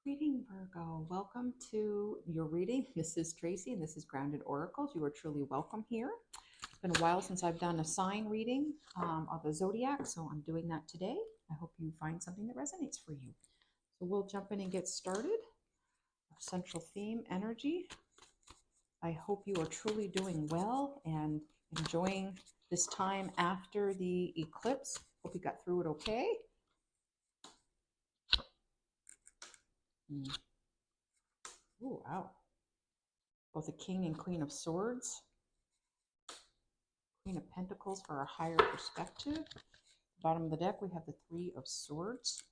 Greeting, Virgo. Welcome to your reading. This is Tracy, and this is Grounded Oracles. You are truly welcome here. It's been a while since I've done a sign reading of the zodiac, so I'm doing that today. I hope you find something that resonates for you. So we'll jump in and get started. Our central theme, energy. I hope you are truly doing well and enjoying this time after the eclipse. Hope you got through it okay. Oh, wow. Both a King and Queen of Swords. Queen of Pentacles for a higher perspective. Bottom of the deck, we have the Three of Swords.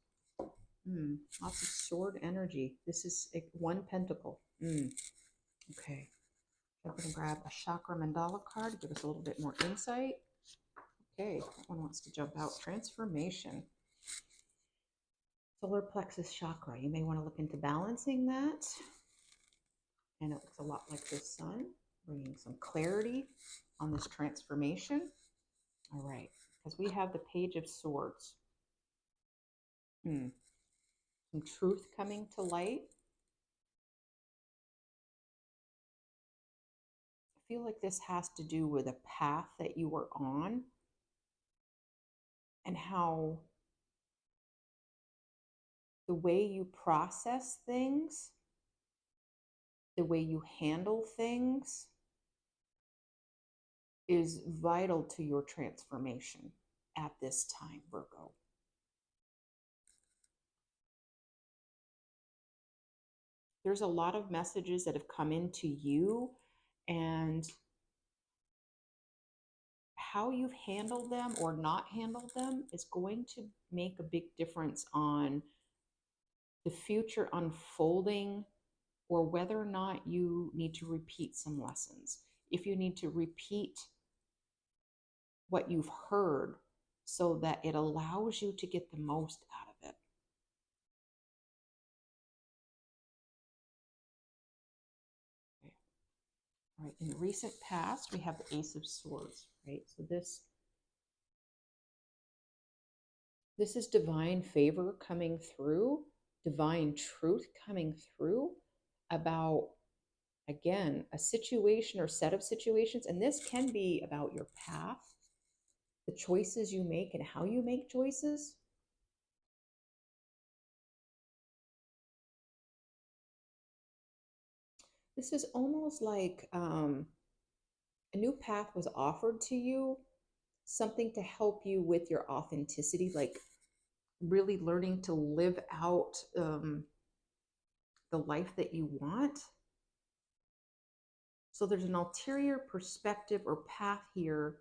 Lots of sword energy. This is one pentacle. Okay. I'm going to grab a chakra mandala card to give us a little bit more insight. Okay, that one wants to jump out. Transformation. Solar plexus chakra. You may want to look into balancing that. And it looks a lot like the sun, bringing some clarity on this transformation. All right, because we have the Page of Swords. Some truth coming to light. I feel like this has to do with a path that you were on and how the way you process things, the way you handle things is vital to your transformation at this time, Virgo. There's a lot of messages that have come into you, and how you've handled them or not handled them is going to make a big difference on the future unfolding, or whether or not you need to repeat some lessons. If you need to repeat what you've heard so that it allows you to get the most out of it. Okay. All right, in the recent past, we have the Ace of Swords, right? So this is divine favor coming through, divine truth coming through about, again, a situation or set of situations. And this can be about your path, the choices you make and how you make choices. This is almost like a new path was offered to you, something to help you with your authenticity, like really learning to live out the life that you want. So there's an ulterior perspective or path here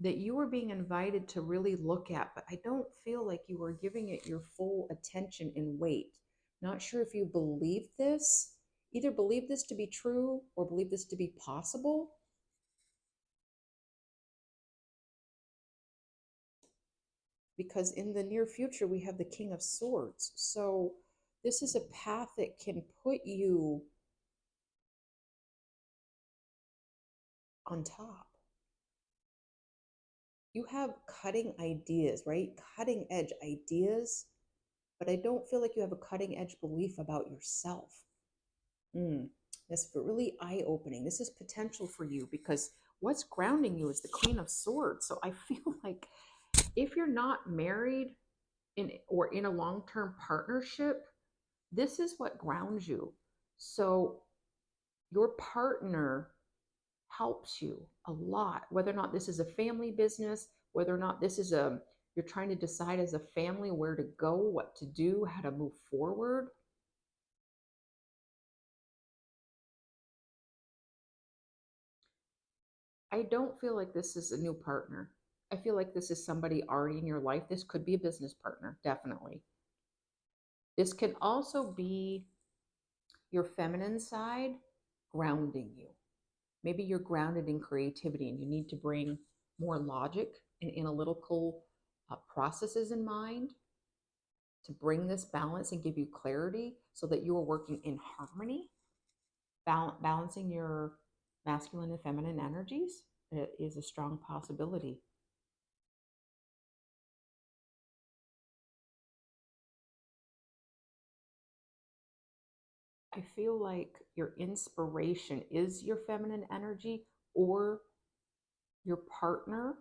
that you were being invited to really look at, but I don't feel like you were giving it your full attention and weight. Not sure if you believe this, either believe this to be true or believe this to be possible. Because in the near future, we have the King of Swords. So this is a path that can put you on top. You have cutting ideas, right? Cutting edge ideas, but I don't feel like you have a cutting edge belief about yourself. That's really eye-opening. This is potential for you because what's grounding you is the Queen of Swords. So I feel like if you're not married or in a long-term partnership, this is what grounds you. So your partner helps you a lot, whether or not this is a family business, whether or not this is you're trying to decide as a family where to go, what to do, how to move forward. I don't feel like this is a new partner. I feel like this is somebody already in your life. This could be a business partner, definitely. This can also be your feminine side grounding you. Maybe you're grounded in creativity and you need to bring more logic and analytical processes in mind to bring this balance and give you clarity so that you are working in harmony, balancing your masculine and feminine energies. It is a strong possibility. I feel like your inspiration is your feminine energy, or your partner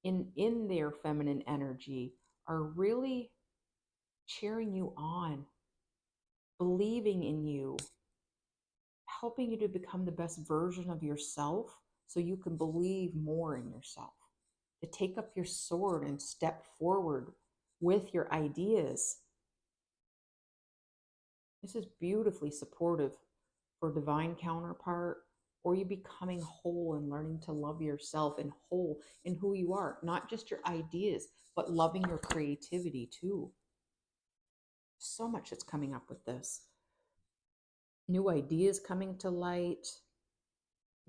in their feminine energy are really cheering you on, believing in you, helping you to become the best version of yourself so you can believe more in yourself, to take up your sword and step forward with your ideas. This is beautifully supportive for divine counterpart, or you becoming whole and learning to love yourself and whole in who you are, not just your ideas, but loving your creativity too. So much that's coming up with this. New ideas coming to light,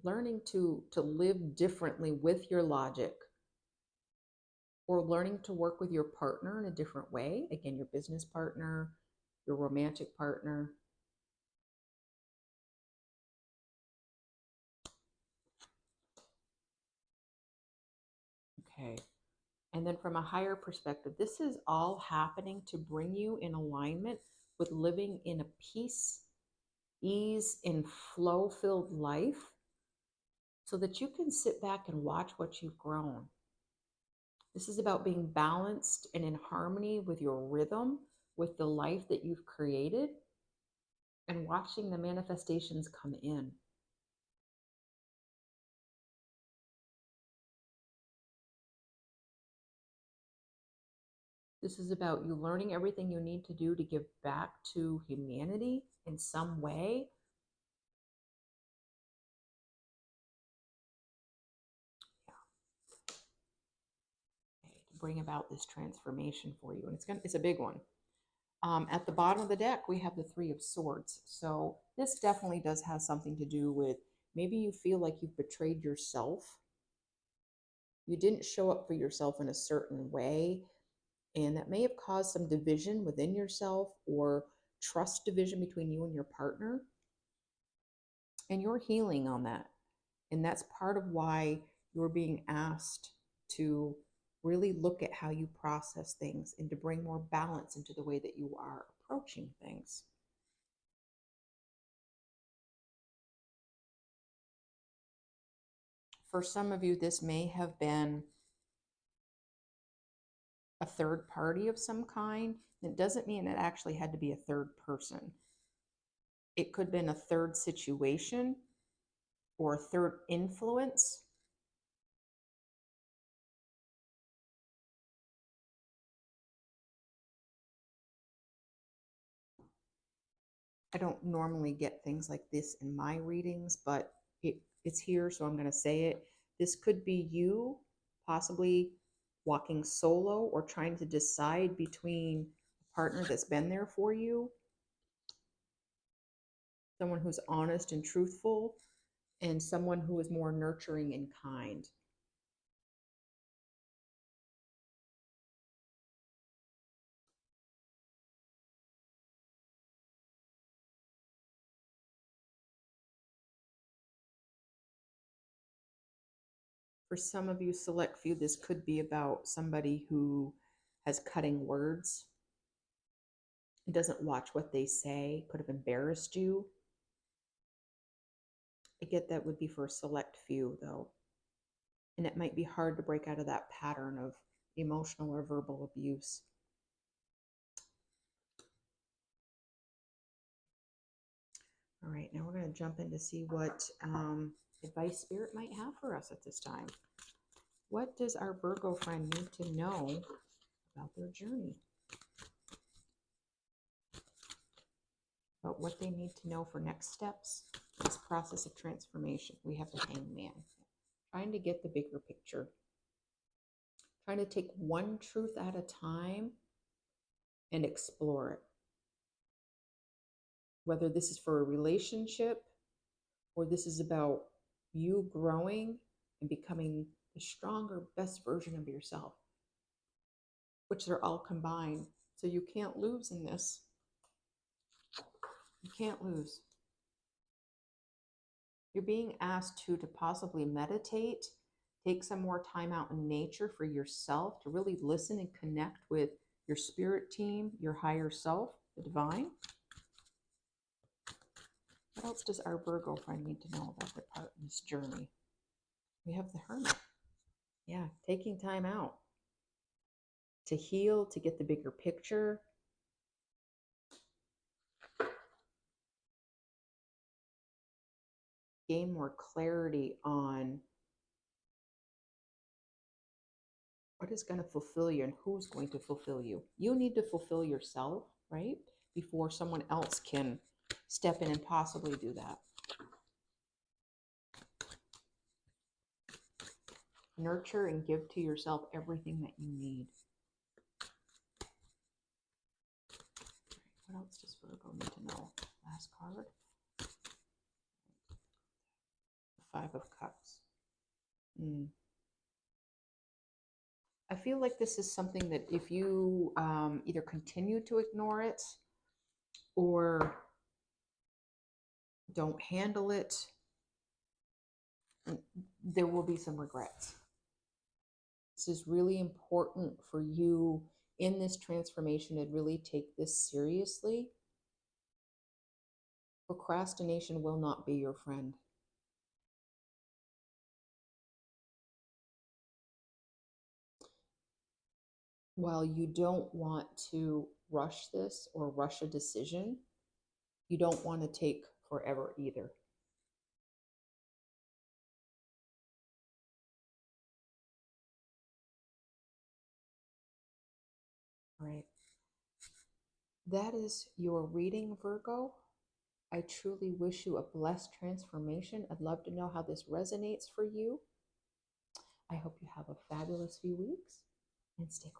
learning to live differently with your logic, or learning to work with your partner in a different way. Again, your business partner, your romantic partner. Okay. And then from a higher perspective, this is all happening to bring you in alignment with living in a peace, ease, and flow-filled life so that you can sit back and watch what you've grown. This is about being balanced and in harmony with your rhythm, with the life that you've created, and watching the manifestations come in. This is about you learning everything you need to do to give back to humanity in some way. Okay, to bring about this transformation for you. And it's a big one. At the bottom of the deck, we have the Three of Swords. So this definitely does have something to do with maybe you feel like you've betrayed yourself. You didn't show up for yourself in a certain way, and that may have caused some division within yourself or trust division between you and your partner. And you're healing on that. And that's part of why you're being asked to really look at how you process things and to bring more balance into the way that you are approaching things. For some of you, this may have been a third party of some kind. It doesn't mean it actually had to be a third person. It could have been a third situation or a third influence. I don't normally get things like this in my readings, but it's here, so I'm going to say it. This could be you possibly walking solo or trying to decide between a partner that's been there for you, someone who's honest and truthful, and someone who is more nurturing and kind. For some of you, select few, this could be about somebody who has cutting words and doesn't watch what they say, could have embarrassed you. I get that would be for a select few, though. And it might be hard to break out of that pattern of emotional or verbal abuse. All right, now we're going to jump in to see what advice Spirit might have for us at this time. What does our Virgo friend need to know about their journey? About what they need to know for next steps in this process of transformation. We have the Hangman. Trying to get the bigger picture. Trying to take one truth at a time and explore it. Whether this is for a relationship or this is about you growing and becoming the stronger, best version of yourself, which they're all combined. So you can't lose in this. You can't lose. You're being asked to possibly meditate, take some more time out in nature for yourself to really listen and connect with your spirit team, your higher self, the divine. What else does our Virgo friend need to know about their part in this journey? We have the Hermit. Yeah, taking time out to heal, to get the bigger picture. Gain more clarity on what is going to fulfill you and who's going to fulfill you. You need to fulfill yourself, right? Before someone else can step in and possibly do that. Nurture and give to yourself everything that you need. What else does Virgo need to know? Last card. The Five of Cups. I feel like this is something that if you either continue to ignore it or don't handle it, there will be some regrets. This is really important for you in this transformation to really take this seriously. Procrastination will not be your friend. While you don't want to rush this or rush a decision, you don't want to take forever either. All right. That is your reading, Virgo. I truly wish you a blessed transformation. I'd love to know how this resonates for you. I hope you have a fabulous few weeks and stay